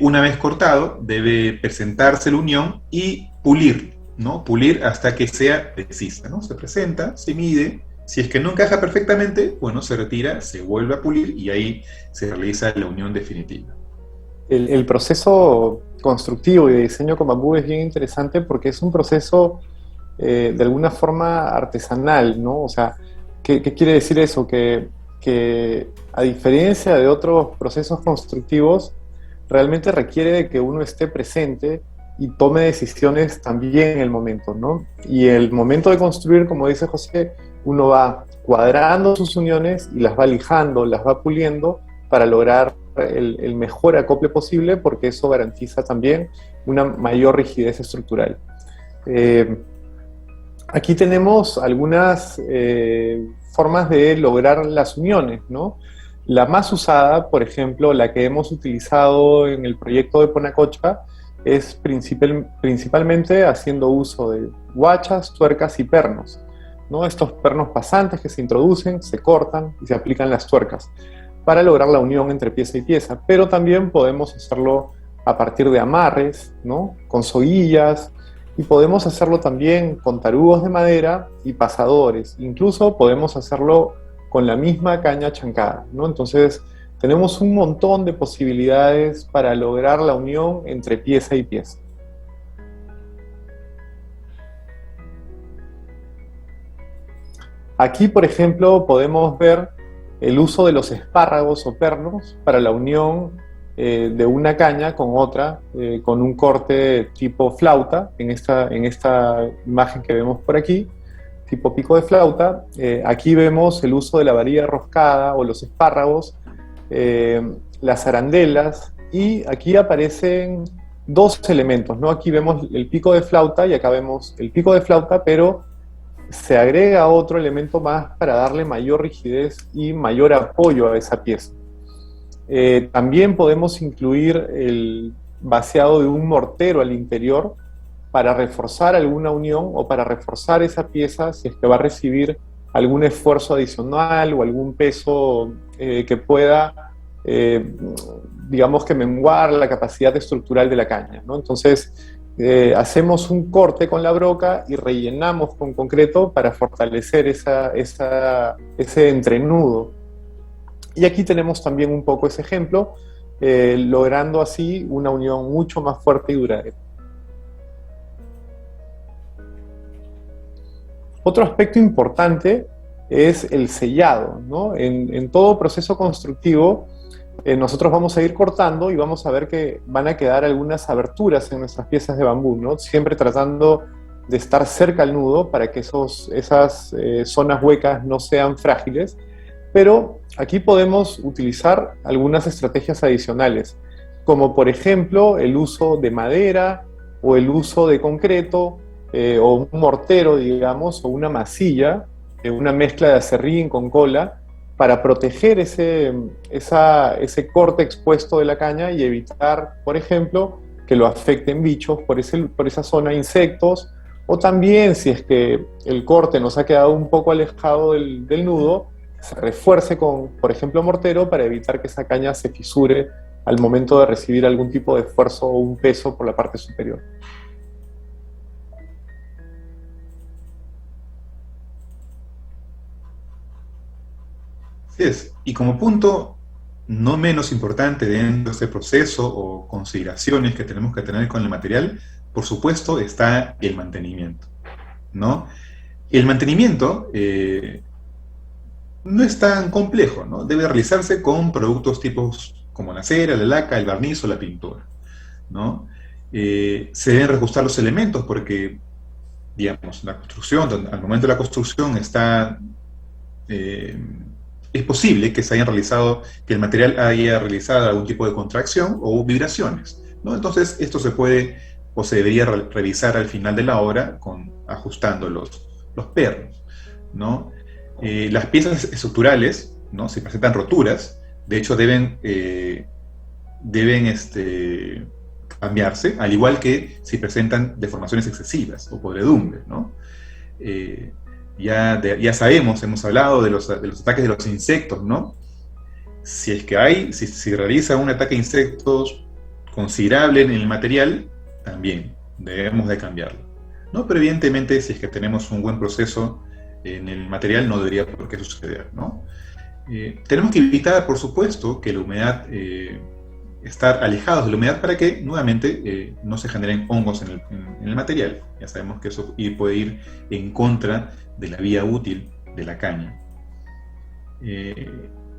Una vez cortado, debe presentarse la unión y pulir, ¿no? Pulir hasta que sea precisa, ¿no? Se presenta, se mide, si es que no encaja perfectamente, bueno, se retira, se vuelve a pulir y ahí se realiza la unión definitiva. El proceso constructivo y de diseño con bambú es bien interesante porque es un proceso de alguna forma artesanal, ¿no? O sea, ¿qué quiere decir eso? Que a diferencia de otros procesos constructivos, realmente requiere de que uno esté presente y tome decisiones también en el momento, ¿no? Y el momento de construir, como dice José, uno va cuadrando sus uniones y las va lijando, las va puliendo para lograr el mejor acople posible, porque eso garantiza también una mayor rigidez estructural. Eh, Aquí tenemos algunas formas de lograr las uniones, ¿no? La más usada, por ejemplo, la que hemos utilizado en el proyecto de Ponacocha, es principalmente haciendo uso de guachas, tuercas y pernos, ¿no? Estos pernos pasantes que se introducen, se cortan y se aplican las tuercas para lograr la unión entre pieza y pieza, pero también podemos hacerlo a partir de amarres, ¿no? Con soguillas, y podemos hacerlo también con tarugos de madera y pasadores. Incluso podemos hacerlo con la misma caña chancada, ¿no? Entonces, tenemos un montón de posibilidades para lograr la unión entre pieza y pieza. Aquí, por ejemplo, podemos ver el uso de los espárragos o pernos para la unión de una caña con otra, con un corte tipo flauta, en esta imagen que vemos por aquí, tipo pico de flauta. Aquí vemos el uso de la varilla roscada o los espárragos, las arandelas, y aquí aparecen dos elementos, ¿no? Aquí vemos el pico de flauta y acá vemos el pico de flauta, pero se agrega otro elemento más para darle mayor rigidez y mayor apoyo a esa pieza. También podemos incluir el vaciado de un mortero al interior para reforzar alguna unión o para reforzar esa pieza si es que va a recibir algún esfuerzo adicional o algún peso que pueda, digamos que menguar la capacidad estructural de la caña, ¿no? Entonces, hacemos un corte con la broca y rellenamos con concreto para fortalecer ese entrenudo. Y aquí tenemos también un poco ese ejemplo, logrando así una unión mucho más fuerte y duradera. Otro aspecto importante es el sellado, ¿no? En todo proceso constructivo, nosotros vamos a ir cortando y vamos a ver que van a quedar algunas aberturas en nuestras piezas de bambú, ¿no? Siempre tratando de estar cerca al nudo para que esas zonas huecas no sean frágiles, pero aquí podemos utilizar algunas estrategias adicionales, como por ejemplo el uso de madera o el uso de concreto, o un mortero, digamos, o una masilla, una mezcla de acerrín con cola, para proteger ese corte expuesto de la caña y evitar, por ejemplo, que lo afecten bichos por esa zona, insectos, o también si es que el corte nos ha quedado un poco alejado del nudo, se refuerce con, por ejemplo, mortero para evitar que esa caña se fisure al momento de recibir algún tipo de esfuerzo o un peso por la parte superior. Así es. Y como punto no menos importante dentro de este proceso o consideraciones que tenemos que tener con el material, por supuesto, está el mantenimiento, ¿no? El mantenimiento no es tan complejo, ¿no? Debe realizarse con productos tipos como la cera, la laca, el barniz o la pintura, ¿no? Se deben reajustar los elementos porque, digamos, la construcción, al momento de la construcción está... Eh, es posible que se hayan realizado, que el material haya realizado algún tipo de contracción o vibraciones, ¿no? Entonces, esto se puede o se debería revisar al final de la obra ajustando los pernos, ¿no? Las piezas estructurales, ¿no? Si presentan roturas, de hecho deben cambiarse, al igual que si presentan deformaciones excesivas o podredumbre, ¿no? Eh, ya sabemos, hemos hablado de los ataques de los insectos, ¿no? Si es que si realiza un ataque de insectos considerable en el material, también debemos de cambiarlo, ¿no? Pero evidentemente, si es que tenemos un buen proceso en el material, no debería por qué suceder, ¿no? Tenemos que evitar, por supuesto, que la humedad, estar alejados de la humedad para que, nuevamente, no se generen hongos en el material. Ya sabemos que eso puede ir en contra de la vida útil de la caña.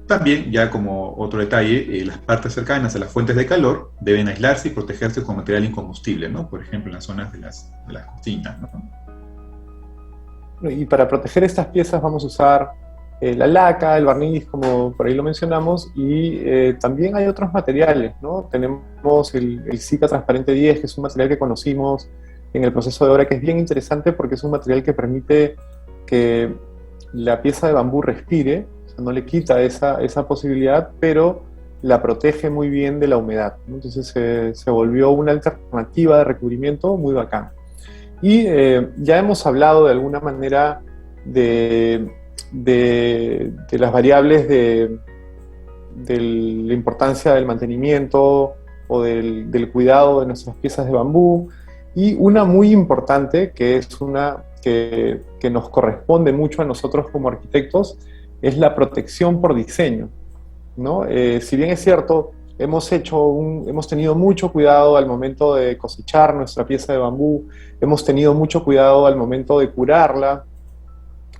También, ya como otro detalle, las partes cercanas a las fuentes de calor deben aislarse y protegerse con material incombustible, ¿no? Por ejemplo, en las zonas de las cocinas, ¿no? Y para proteger estas piezas vamos a usar la laca, el barniz, como por ahí lo mencionamos, y también hay otros materiales, ¿no? Tenemos el Sika Transparente 10, que es un material que conocimos en el proceso de obra, que es bien interesante porque es un material que permite que la pieza de bambú respire, o sea, no le quita esa posibilidad, pero la protege muy bien de la humedad, ¿no? Entonces se volvió una alternativa de recubrimiento muy bacana. Y ya hemos hablado de alguna manera de las variables de la importancia del mantenimiento o del cuidado de nuestras piezas de bambú, y una muy importante, que es una que nos corresponde mucho a nosotros como arquitectos, es la protección por diseño, ¿no? Si bien es cierto, hemos tenido mucho cuidado al momento de cosechar nuestra pieza de bambú, hemos tenido mucho cuidado al momento de curarla,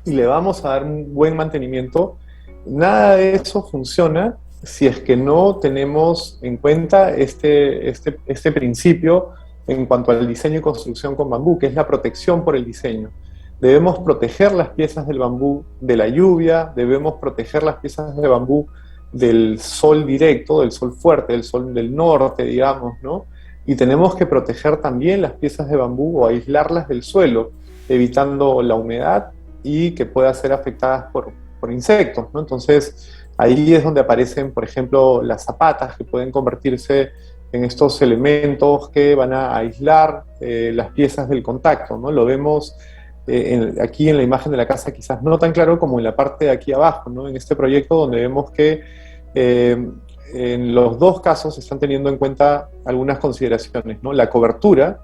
y le vamos a dar un buen mantenimiento, nada de eso funciona si es que no tenemos en cuenta este principio en cuanto al diseño y construcción con bambú, que es la protección por el diseño. Debemos proteger las piezas del bambú de la lluvia, debemos proteger las piezas de bambú del sol directo, del sol fuerte, del sol del norte, digamos, ¿no? Y tenemos que proteger también las piezas de bambú o aislarlas del suelo, evitando la humedad y que puedan ser afectadas por insectos, ¿no? Entonces, ahí es donde aparecen, por ejemplo, las zapatas, que pueden convertirse en estos elementos que van a aislar las piezas del contacto, ¿no? Lo vemos aquí en la imagen de la casa, quizás no tan claro como en la parte de aquí abajo, ¿no? En este proyecto, donde vemos que en los dos casos se están teniendo en cuenta algunas consideraciones, ¿no? La cobertura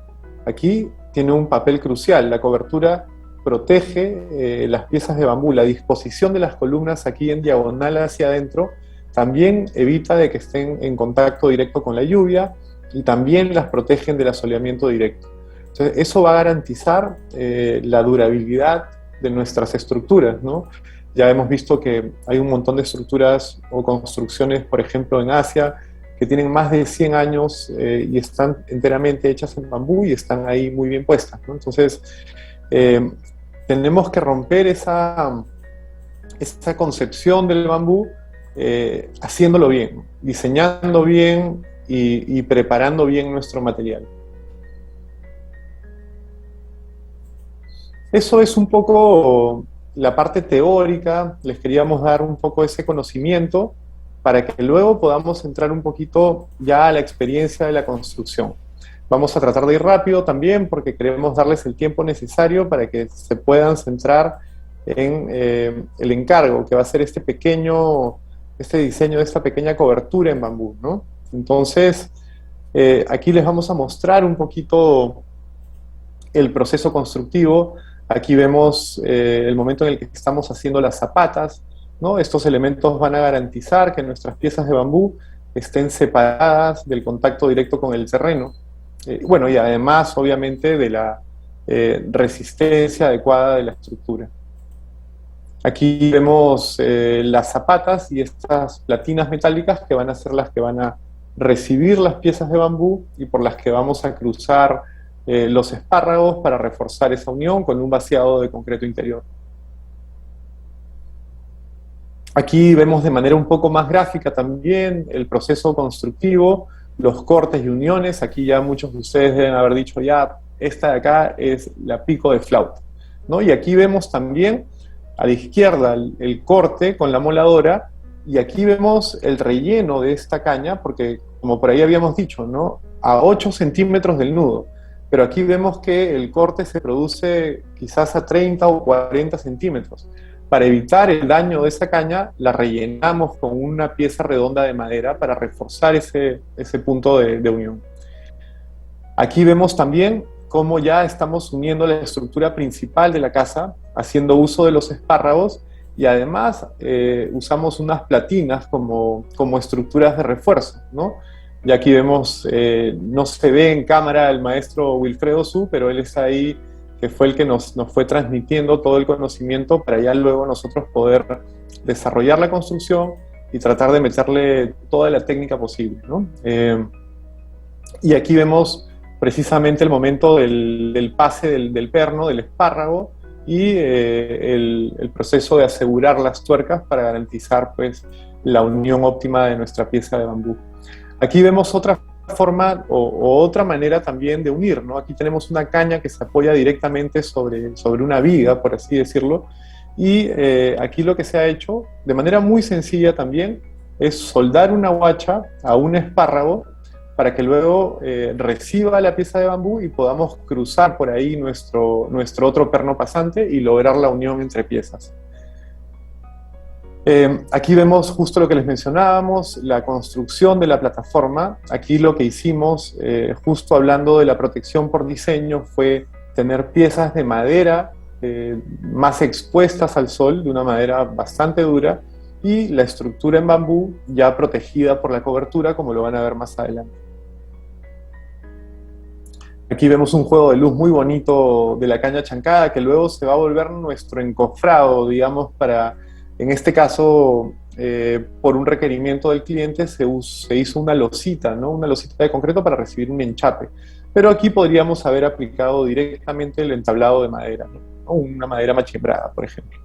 aquí tiene un papel crucial. La cobertura protege las piezas de bambú. La disposición de las columnas aquí en diagonal hacia adentro también evita de que estén en contacto directo con la lluvia, y también las protegen del asoleamiento directo. Entonces, eso va a garantizar la durabilidad de nuestras estructuras, ¿no? Ya hemos visto que hay un montón de estructuras o construcciones, por ejemplo, en Asia, que tienen más de 100 años y están enteramente hechas en bambú y están ahí muy bien puestas, ¿no? Entonces, tenemos que romper esa concepción del bambú haciéndolo bien, diseñando bien y preparando bien nuestro material. Eso es un poco la parte teórica. Les queríamos dar un poco ese conocimiento para que luego podamos entrar un poquito ya a la experiencia de la construcción. Vamos a tratar de ir rápido también porque queremos darles el tiempo necesario para que se puedan centrar en el encargo, que va a ser este diseño de esta pequeña cobertura en bambú, ¿no? Entonces, aquí les vamos a mostrar un poquito el proceso constructivo. Aquí vemos el momento en el que estamos haciendo las zapatas, ¿no? Estos elementos van a garantizar que nuestras piezas de bambú estén separadas del contacto directo con el terreno. Bueno, y además, obviamente, de la resistencia adecuada de la estructura. Aquí vemos las zapatas y estas platinas metálicas que van a ser las que van a recibir las piezas de bambú y por las que vamos a cruzar los espárragos para reforzar esa unión con un vaciado de concreto interior. Aquí vemos de manera un poco más gráfica también el proceso constructivo, los cortes y uniones. Aquí ya muchos de ustedes deben haber dicho, ya, esta de acá es la pico de flauta, ¿no? Y aquí vemos también a la izquierda el corte con la moladora, y aquí vemos el relleno de esta caña, porque como por ahí habíamos dicho, ¿no? A 8 centímetros del nudo. Pero aquí vemos que el corte se produce quizás a 30 o 40 centímetros. Para evitar el daño de esa caña, la rellenamos con una pieza redonda de madera para reforzar ese punto de unión. Aquí vemos también cómo ya estamos uniendo la estructura principal de la casa, haciendo uso de los espárragos, y además usamos unas platinas como estructuras de refuerzo, ¿no? Y aquí vemos, no se ve en cámara el maestro Wilfredo Su, pero él está ahí, que fue el que nos fue transmitiendo todo el conocimiento para ya luego nosotros poder desarrollar la construcción y tratar de meterle toda la técnica posible, ¿no? Y aquí vemos precisamente el momento del pase del perno, del espárrago, y el proceso de asegurar las tuercas para garantizar, pues, la unión óptima de nuestra pieza de bambú. Aquí vemos otra forma o otra manera también de unir, ¿no? Aquí tenemos una caña que se apoya directamente sobre una viga, por así decirlo, y aquí lo que se ha hecho, de manera muy sencilla también, es soldar una guacha a un espárrago para que luego reciba la pieza de bambú y podamos cruzar por ahí nuestro otro perno pasante y lograr la unión entre piezas. Aquí vemos justo lo que les mencionábamos, la construcción de la plataforma. Aquí lo que hicimos, justo hablando de la protección por diseño, fue tener piezas de madera más expuestas al sol, de una madera bastante dura, y la estructura en bambú ya protegida por la cobertura, como lo van a ver más adelante. Aquí vemos un juego de luz muy bonito de la caña chancada, que luego se va a volver nuestro encofrado, digamos, para, en este caso, por un requerimiento del cliente, se hizo una losita, ¿no? Una losita de concreto para recibir un enchape. Pero aquí podríamos haber aplicado directamente el entablado de madera, ¿no? Una madera machimbrada, por ejemplo.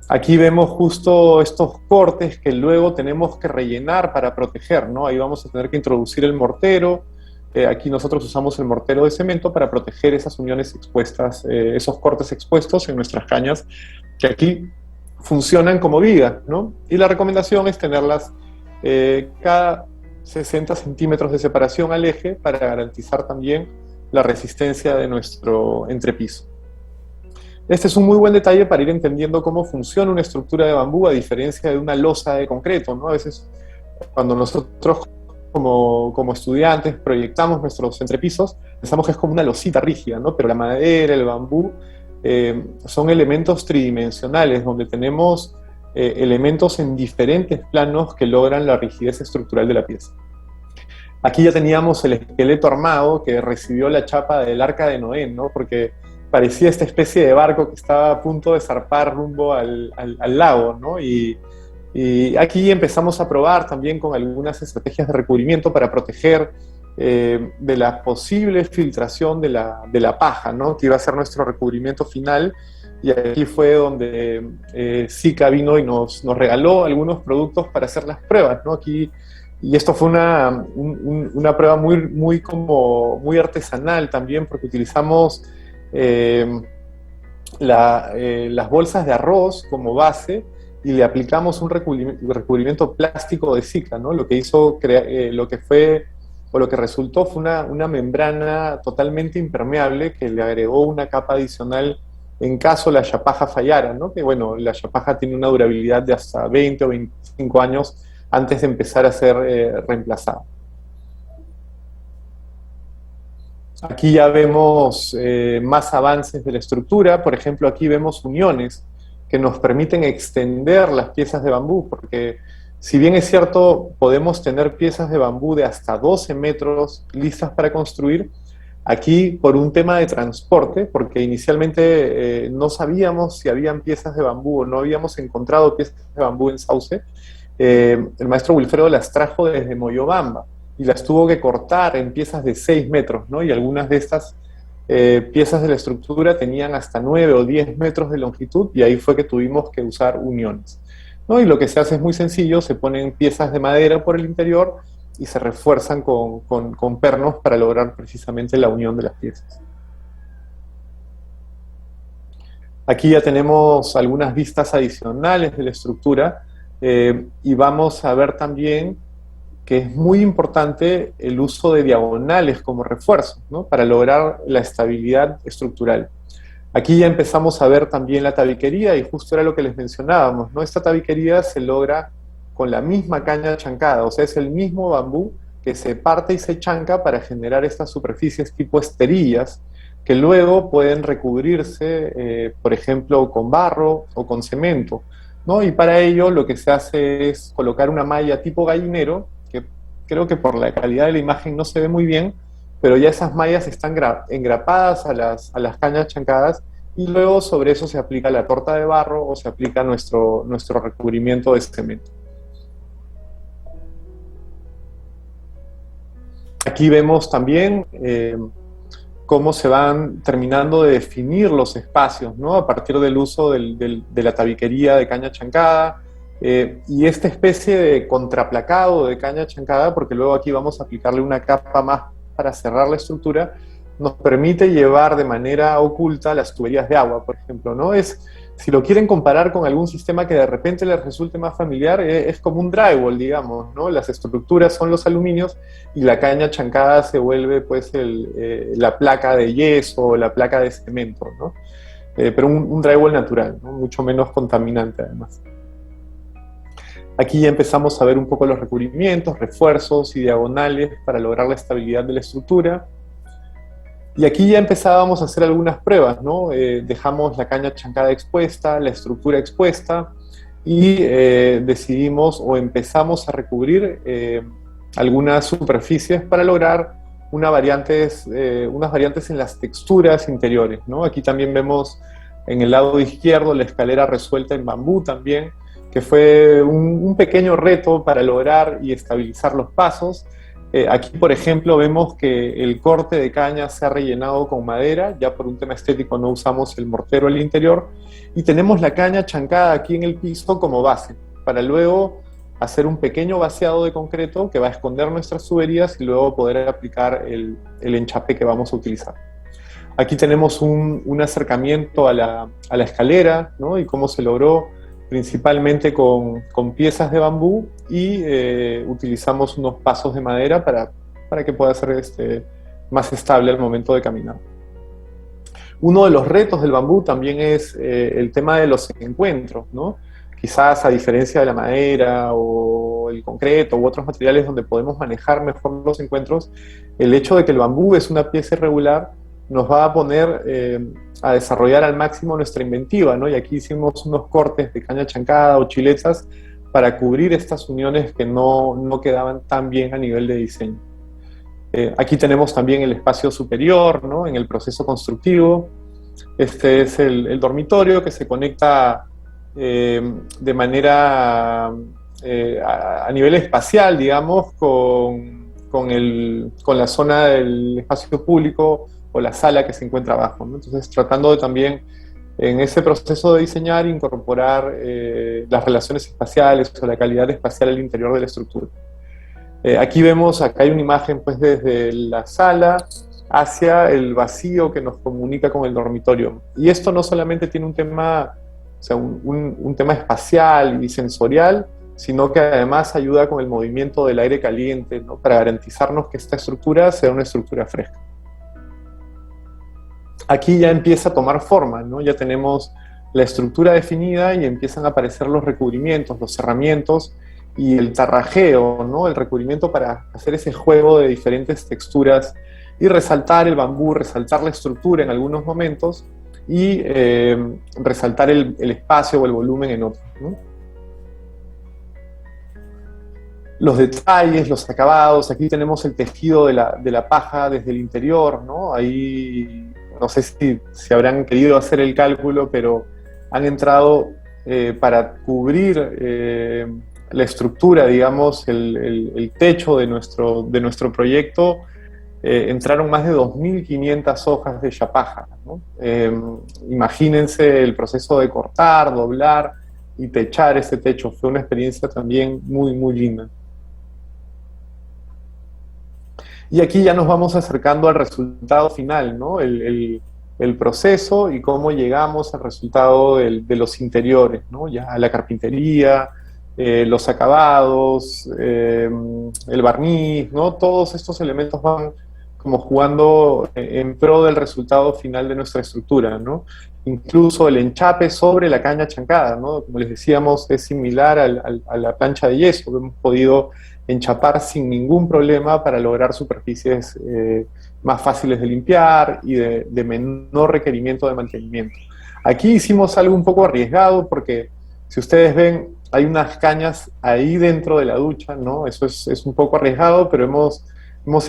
Aquí vemos justo estos cortes que luego tenemos que rellenar para proteger, ¿no? Ahí vamos a tener que introducir el mortero. Aquí nosotros usamos el mortero de cemento para proteger esas uniones expuestas, esos cortes expuestos en nuestras cañas, que aquí funcionan como viga, ¿no? Y la recomendación es tenerlas cada 60 centímetros de separación al eje para garantizar también la resistencia de nuestro entrepiso. Este es un muy buen detalle para ir entendiendo cómo funciona una estructura de bambú a diferencia de una losa de concreto, ¿no? A veces cuando nosotros como estudiantes proyectamos nuestros entrepisos, pensamos que es como una losita rígida, ¿no? Pero la madera, el bambú, son elementos tridimensionales, donde tenemos elementos en diferentes planos que logran la rigidez estructural de la pieza. Aquí ya teníamos el esqueleto armado que recibió la chapa del Arca de Noé, ¿no? Porque parecía esta especie de barco que estaba a punto de zarpar rumbo al lago, ¿no? Y aquí empezamos a probar también con algunas estrategias de recubrimiento para proteger de la posible filtración de la paja, ¿no? Que iba a ser nuestro recubrimiento final. Y aquí fue donde Sika vino y nos regaló algunos productos para hacer las pruebas, ¿no? Aquí, y esto fue una prueba muy artesanal también, porque utilizamos las bolsas de arroz como base y le aplicamos un recubrimiento plástico de Sika, ¿no? Lo que hizo, lo que resultó fue una membrana totalmente impermeable que le agregó una capa adicional en caso la chapaja fallara, ¿no? Que bueno, la chapaja tiene una durabilidad de hasta 20 o 25 años antes de empezar a ser reemplazada. Aquí ya vemos más avances de la estructura. Por ejemplo, aquí vemos uniones que nos permiten extender las piezas de bambú, porque si bien es cierto, podemos tener piezas de bambú de hasta 12 metros listas para construir, aquí por un tema de transporte, porque inicialmente no sabíamos si habían piezas de bambú o no habíamos encontrado piezas de bambú en Sauce, el maestro Wilfredo las trajo desde Moyobamba y las tuvo que cortar en piezas de 6 metros, ¿no? Y algunas de estas piezas de la estructura tenían hasta 9 o 10 metros de longitud, y ahí fue que tuvimos que usar uniones, ¿no? Y lo que se hace es muy sencillo: se ponen piezas de madera por el interior y se refuerzan con pernos para lograr precisamente la unión de las piezas. Aquí ya tenemos algunas vistas adicionales de la estructura, y vamos a ver también que es muy importante el uso de diagonales como refuerzo, ¿no? Para lograr la estabilidad estructural. Aquí ya empezamos a ver también la tabiquería y justo era lo que les mencionábamos, ¿no? Esta tabiquería se logra con la misma caña chancada, o sea, es el mismo bambú que se parte y se chanca para generar estas superficies tipo esterillas que luego pueden recubrirse, por ejemplo, con barro o con cemento, ¿no? Y para ello lo que se hace es colocar una malla tipo gallinero, que creo que por la calidad de la imagen no se ve muy bien, pero ya esas mallas están engrapadas a las cañas chancadas y luego sobre eso se aplica la torta de barro o se aplica nuestro recubrimiento de cemento. Aquí vemos también cómo se van terminando de definir los espacios, ¿no? A partir del uso de la tabiquería de caña chancada y esta especie de contraplacado de caña chancada, porque luego aquí vamos a aplicarle una capa más para cerrar la estructura, nos permite llevar de manera oculta las tuberías de agua, por ejemplo, ¿no? Si lo quieren comparar con algún sistema que de repente les resulte más familiar, es como un drywall, digamos, ¿no? Las estructuras son los aluminios y la caña chancada se vuelve pues la placa de yeso o la placa de cemento, ¿no? Pero un drywall natural, ¿no? Mucho menos contaminante además. Aquí ya empezamos a ver un poco los recubrimientos, refuerzos y diagonales para lograr la estabilidad de la estructura. Y aquí ya empezábamos a hacer algunas pruebas, ¿no? Dejamos la caña chancada expuesta, la estructura expuesta y decidimos o empezamos a recubrir algunas superficies para lograr unas variantes en las texturas interiores, ¿no? Aquí también vemos en el lado izquierdo la escalera resuelta en bambú también, que fue un pequeño reto para lograr y estabilizar los pasos. Aquí, por ejemplo, vemos que el corte de caña se ha rellenado con madera, ya por un tema estético no usamos el mortero al interior, y tenemos la caña chancada aquí en el piso como base, para luego hacer un pequeño vaciado de concreto que va a esconder nuestras tuberías y luego poder aplicar el enchape que vamos a utilizar. Aquí tenemos un acercamiento a la escalera, ¿no? Y cómo se logró principalmente con piezas de bambú y utilizamos unos pasos de madera para que pueda ser más estable al momento de caminar. Uno de los retos del bambú también es el tema de los encuentros, ¿no? Quizás a diferencia de la madera o el concreto u otros materiales donde podemos manejar mejor los encuentros, el hecho de que el bambú es una pieza irregular nos va a poner a desarrollar al máximo nuestra inventiva, ¿no? Y aquí hicimos unos cortes de caña chancada o chiletas para cubrir estas uniones que no quedaban tan bien a nivel de diseño. Aquí tenemos también el espacio superior, ¿no? En el proceso constructivo. Este es el dormitorio que se conecta de manera a nivel espacial, digamos, con la zona del espacio público o la sala que se encuentra abajo, ¿no? Entonces, tratando de también en ese proceso de diseñar incorporar las relaciones espaciales o la calidad espacial al interior de la estructura. Aquí vemos, acá hay una imagen pues desde la sala hacia el vacío que nos comunica con el dormitorio. Y esto no solamente tiene un tema, o sea, un tema espacial y sensorial, sino que además ayuda con el movimiento del aire caliente, ¿no? Para garantizarnos que esta estructura sea una estructura fresca. Aquí ya empieza a tomar forma, ¿no? Ya tenemos la estructura definida y empiezan a aparecer los recubrimientos, los cerramientos y el tarrajeo, ¿no? El recubrimiento para hacer ese juego de diferentes texturas y resaltar el bambú, resaltar la estructura en algunos momentos y resaltar el espacio o el volumen en otros, ¿no? Los detalles, los acabados, aquí tenemos el tejido de la paja desde el interior, ¿no? Ahí no sé si habrán querido hacer el cálculo, pero han entrado para cubrir la estructura, digamos, el techo de nuestro proyecto, entraron más de 2.500 hojas de chapaja, ¿no? Imagínense el proceso de cortar, doblar y techar ese techo. Fue una experiencia también muy, muy linda. Y aquí ya nos vamos acercando al resultado final, ¿no? El proceso y cómo llegamos al resultado de los interiores, ¿no? Ya la carpintería, los acabados, el barniz, ¿no? Todos estos elementos van como jugando en pro del resultado final de nuestra estructura, ¿no? Incluso el enchape sobre la caña chancada, ¿no? Como les decíamos, es similar a la plancha de yeso, que hemos podido enchapar sin ningún problema para lograr superficies más fáciles de limpiar y de menor requerimiento de mantenimiento. Aquí hicimos algo un poco arriesgado porque, si ustedes ven, hay unas cañas ahí dentro de la ducha, ¿no? Eso es un poco arriesgado, pero hemos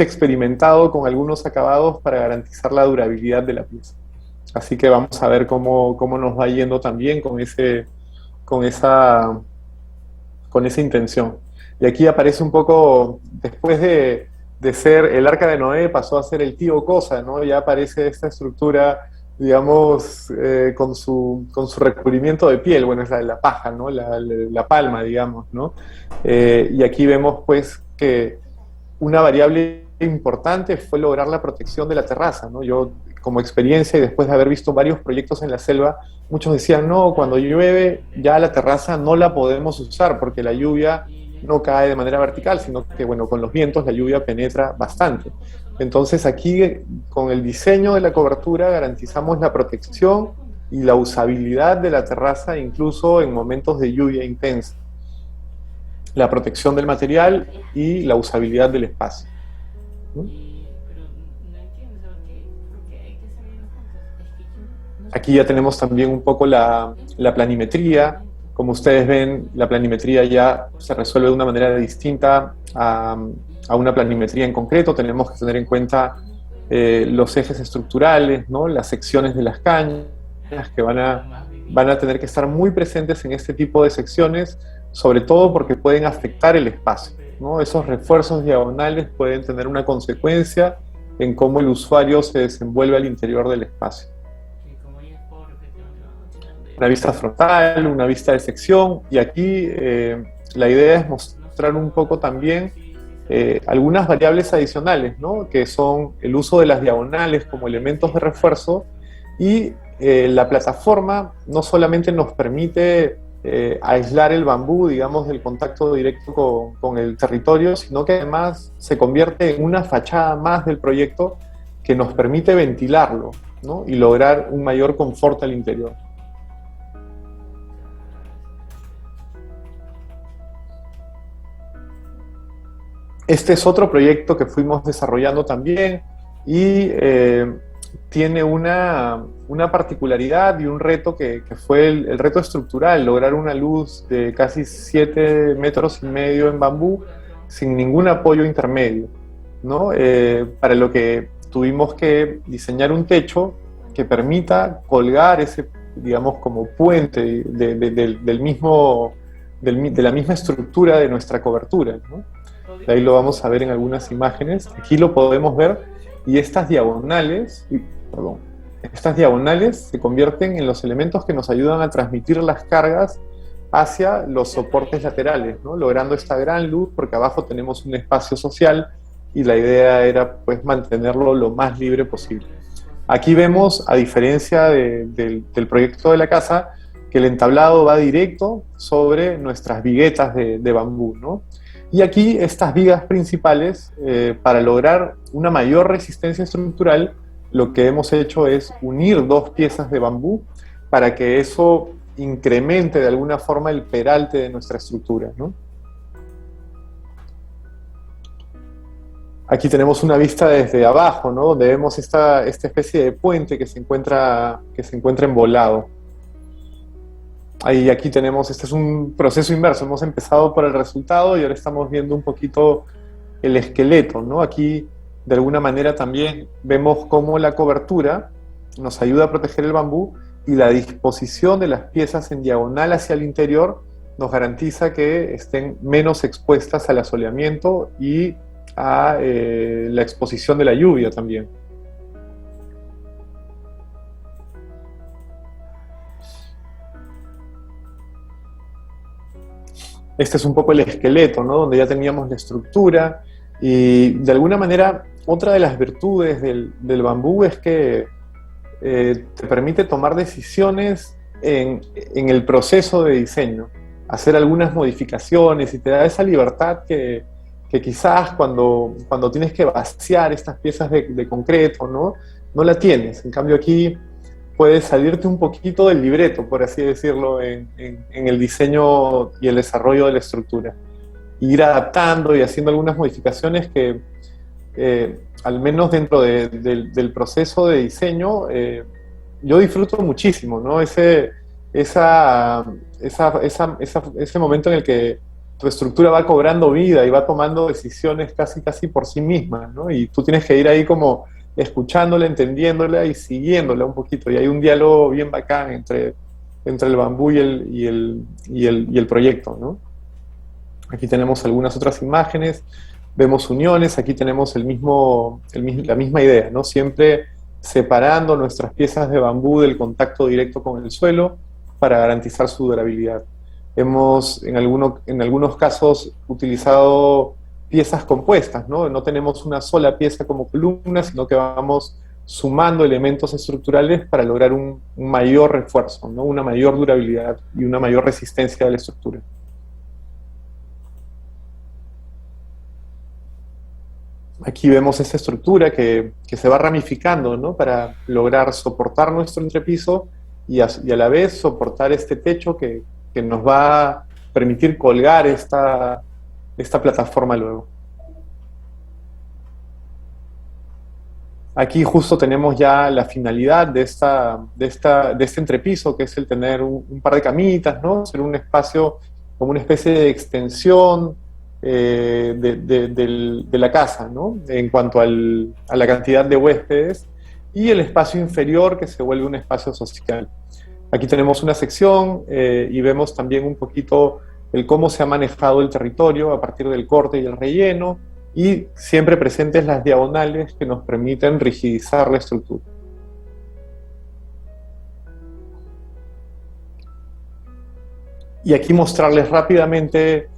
experimentado con algunos acabados para garantizar la durabilidad de la pieza. Así que vamos a ver cómo nos va yendo también con esa, con esa intención. Y aquí aparece un poco, después de ser el Arca de Noé, pasó a ser el tío Cosa, ¿no? Ya aparece esta estructura, digamos, con su recubrimiento de piel, bueno, es la paja, ¿no? La palma, digamos, ¿no? Y aquí vemos, pues, que una variable importante fue lograr la protección de la terraza, ¿no? Yo, como experiencia y después de haber visto varios proyectos en la selva, muchos decían, no, cuando llueve ya la terraza no la podemos usar porque la lluvia no cae de manera vertical, sino que, bueno, con los vientos la lluvia penetra bastante. Entonces aquí, con el diseño de la cobertura, garantizamos la protección y la usabilidad de la terraza, incluso en momentos de lluvia intensa. La protección del material y la usabilidad del espacio. ¿No? Aquí ya tenemos también un poco la planimetría. Como ustedes ven, la planimetría ya se resuelve de una manera distinta a una planimetría en concreto. Tenemos que tener en cuenta los ejes estructurales, ¿no? Las secciones de las cañas que van a tener que estar muy presentes en este tipo de secciones, sobre todo porque pueden afectar el espacio, ¿no? Esos refuerzos diagonales pueden tener una consecuencia en cómo el usuario se desenvuelve al interior del espacio. Una vista frontal, una vista de sección, y aquí la idea es mostrar un poco también algunas variables adicionales, ¿no? Que son el uso de las diagonales como elementos de refuerzo, y la plataforma no solamente nos permite aislar el bambú, digamos, del contacto directo con el territorio, sino que además se convierte en una fachada más del proyecto que nos permite ventilarlo, ¿no? Y lograr un mayor confort al interior. Este es otro proyecto que fuimos desarrollando también y tiene una particularidad y un reto que fue el reto estructural, lograr una luz de casi 7,5 metros en bambú sin ningún apoyo intermedio, ¿no? Para lo que tuvimos que diseñar un techo que permita colgar ese, digamos, como puente de la misma estructura de nuestra cobertura, ¿no? Ahí lo vamos a ver en algunas imágenes. Aquí lo podemos ver, y estas diagonales se convierten en los elementos que nos ayudan a transmitir las cargas hacia los soportes laterales, ¿no? Logrando esta gran luz, porque abajo tenemos un espacio social y la idea era, pues, mantenerlo lo más libre posible. Aquí vemos, a diferencia del proyecto de la casa, que el entablado va directo sobre nuestras viguetas de bambú, ¿no? Y aquí estas vigas principales, para lograr una mayor resistencia estructural, lo que hemos hecho es unir dos piezas de bambú para que eso incremente de alguna forma el peralte de nuestra estructura, ¿no? Aquí tenemos una vista desde abajo, ¿no? Donde vemos esta especie de puente que se encuentra embolado. Ahí, aquí tenemos, este es un proceso inverso, hemos empezado por el resultado y ahora estamos viendo un poquito el esqueleto, ¿no? Aquí, de alguna manera, también vemos cómo la cobertura nos ayuda a proteger el bambú, y la disposición de las piezas en diagonal hacia el interior nos garantiza que estén menos expuestas al asoleamiento y a la exposición de la lluvia también. Este es un poco el esqueleto, ¿no? Donde ya teníamos la estructura, y de alguna manera otra de las virtudes del bambú es que te permite tomar decisiones en el proceso de diseño, hacer algunas modificaciones, y te da esa libertad que que quizás cuando tienes que vaciar estas piezas de concreto, ¿no? No la tienes. En cambio aquí puedes salirte un poquito del libreto, por así decirlo, en el diseño y el desarrollo de la estructura. Ir adaptando y haciendo algunas modificaciones que, al menos dentro del proceso de diseño, yo disfruto muchísimo, ¿no? Ese momento en el que tu estructura va cobrando vida y va tomando decisiones casi, casi por sí misma, ¿no? Y tú tienes que ir ahí como escuchándola, entendiéndola y siguiéndola un poquito. Y hay un diálogo bien bacán entre el bambú y el proyecto, ¿no? Aquí tenemos algunas otras imágenes, vemos uniones, aquí tenemos la misma idea, ¿no? Siempre separando nuestras piezas de bambú del contacto directo con el suelo para garantizar su durabilidad. Hemos en algunos casos utilizado piezas compuestas, ¿no? No tenemos una sola pieza como columna, sino que vamos sumando elementos estructurales para lograr un mayor refuerzo, ¿no? Una mayor durabilidad y una mayor resistencia de la estructura. Aquí vemos esta estructura que se va ramificando, ¿no? Para lograr soportar nuestro entrepiso y a la vez soportar este techo que nos va a permitir colgar esta plataforma luego. Aquí justo tenemos ya la finalidad de este entrepiso, que es el tener un par de camitas, ¿no? Ser un espacio como una especie de extensión de la casa, ¿no? En cuanto a la cantidad de huéspedes, y el espacio inferior que se vuelve un espacio social. Aquí tenemos una sección y vemos también un poquito el cómo se ha manejado el territorio a partir del corte y el relleno, y siempre presentes las diagonales que nos permiten rigidizar la estructura. Y aquí mostrarles rápidamente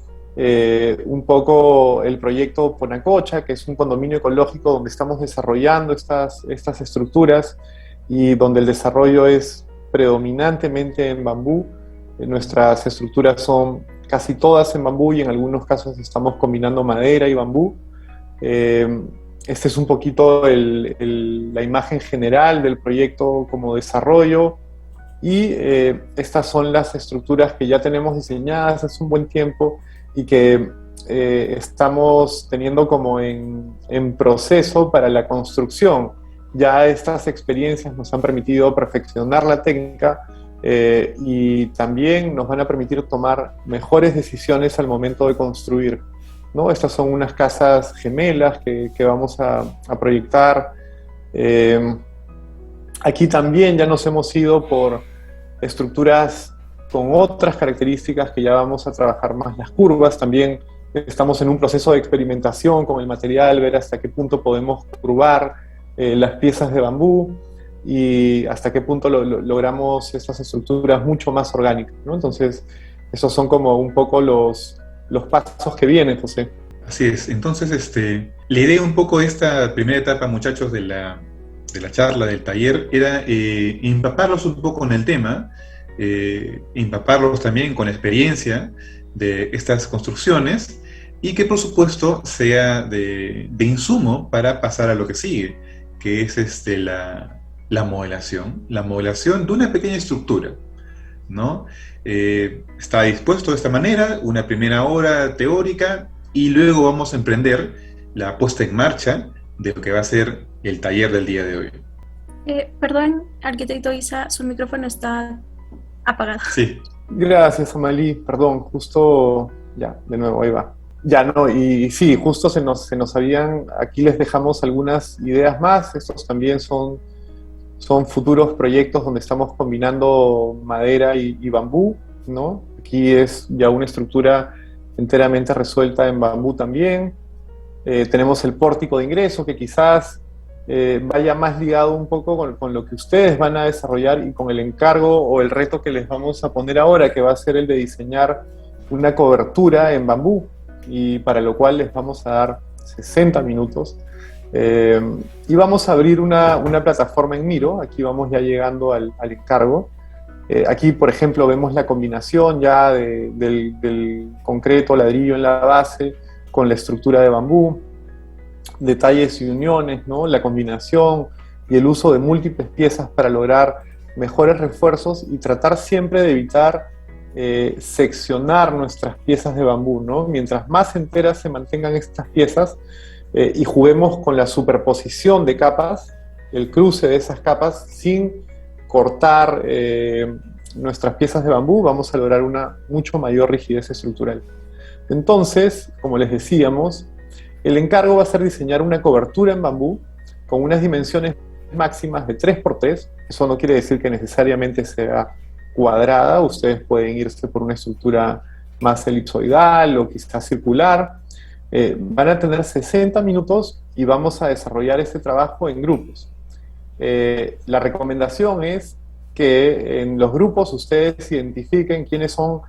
un poco el proyecto Ponacocha, que es un condominio ecológico donde estamos desarrollando estas estructuras y donde el desarrollo es predominantemente en bambú. Nuestras estructuras son casi todas en bambú y en algunos casos estamos combinando madera y bambú. Este es un poquito la imagen general del proyecto como desarrollo, y estas son las estructuras que ya tenemos diseñadas hace un buen tiempo y que estamos teniendo como en proceso para la construcción. Ya estas experiencias nos han permitido perfeccionar la técnica y también nos van a permitir tomar mejores decisiones al momento de construir, ¿no? Estas son unas casas gemelas que vamos a proyectar. Aquí también ya nos hemos ido por estructuras con otras características que ya vamos a trabajar más las curvas. También estamos en un proceso de experimentación con el material, ver hasta qué punto podemos curvar las piezas de bambú y hasta qué punto logramos estas estructuras mucho más orgánicas, ¿no? Entonces, esos son como un poco los pasos que vienen, José. Así es. Entonces, la idea un poco de esta primera etapa, muchachos, de la charla, del taller, era empaparlos un poco en el tema, empaparlos también con la experiencia de estas construcciones, y que por supuesto sea de insumo para pasar a lo que sigue, que es la modelación de una pequeña estructura, ¿no? Está dispuesto de esta manera, una primera hora teórica, y luego vamos a emprender la puesta en marcha de lo que va a ser el taller del día de hoy. Perdón, arquitecto Isa, su micrófono está apagado. Sí. Gracias, Amalí. Perdón, justo, ya, de nuevo, ahí va. Ya, no, y sí, justo se nos habían, aquí les dejamos algunas ideas más. Estos también son futuros proyectos donde estamos combinando madera y bambú, ¿no? Aquí es ya una estructura enteramente resuelta en bambú también. Tenemos el pórtico de ingreso, que quizás vaya más ligado un poco con lo que ustedes van a desarrollar y con el encargo o el reto que les vamos a poner ahora, que va a ser el de diseñar una cobertura en bambú, y para lo cual les vamos a dar 60 minutos. Y vamos a abrir una plataforma en Miro. Aquí vamos ya llegando al encargo. Aquí, por ejemplo, vemos la combinación ya del concreto, ladrillo en la base, con la estructura de bambú, detalles y uniones, ¿no? La combinación y el uso de múltiples piezas para lograr mejores refuerzos y tratar siempre de evitar seccionar nuestras piezas de bambú, ¿no? Mientras más enteras se mantengan estas piezas y juguemos con la superposición de capas, el cruce de esas capas sin cortar nuestras piezas de bambú, vamos a lograr una mucho mayor rigidez estructural. Entonces, como les decíamos, el encargo va a ser diseñar una cobertura en bambú con unas dimensiones máximas de 3x3. Eso no quiere decir que necesariamente sea cuadrada. Ustedes pueden irse por una estructura más elipsoidal o quizás circular. Van a tener 60 minutos y vamos a desarrollar este trabajo en grupos. La recomendación es que en los grupos ustedes identifiquen quiénes son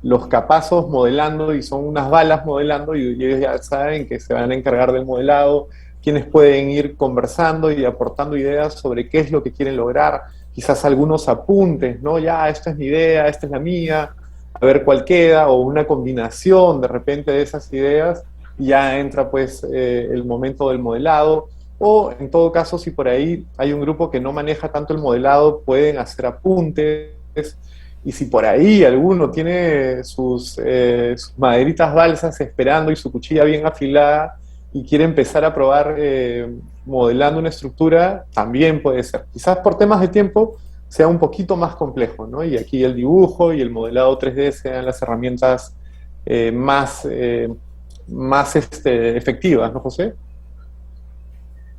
los capazos modelando y son unas balas modelando y ellos ya saben que se van a encargar del modelado, quienes pueden ir conversando y aportando ideas sobre qué es lo que quieren lograr, quizás algunos apuntes, ¿no? Ya, esta es mi idea, esta es la mía, a ver cuál queda, o una combinación de repente de esas ideas, y ya entra pues el momento del modelado, o en todo caso, si por ahí hay un grupo que no maneja tanto el modelado, pueden hacer apuntes. Y si por ahí alguno tiene sus maderitas balsas esperando y su cuchilla bien afilada y quiere empezar a probar modelando una estructura, también puede ser. Quizás por temas de tiempo sea un poquito más complejo, ¿no? Y aquí el dibujo y el modelado 3D sean las herramientas más efectivas, ¿no, José?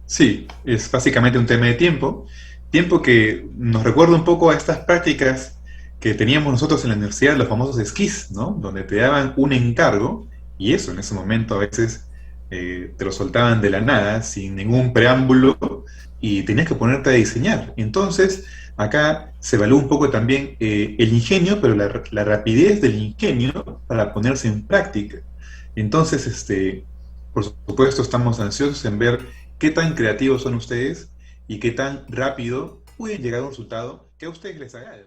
Sí, es básicamente un tema de tiempo. Tiempo que nos recuerda un poco a estas prácticas que teníamos nosotros en la universidad, los famosos esquís, ¿no? Donde te daban un encargo y eso en ese momento a veces te lo soltaban de la nada, sin ningún preámbulo y tenías que ponerte a diseñar. Entonces, acá se evalúa un poco también el ingenio, pero la rapidez del ingenio para ponerse en práctica. Entonces, por supuesto, estamos ansiosos en ver qué tan creativos son ustedes y qué tan rápido pueden llegar a un resultado que a ustedes les agrade.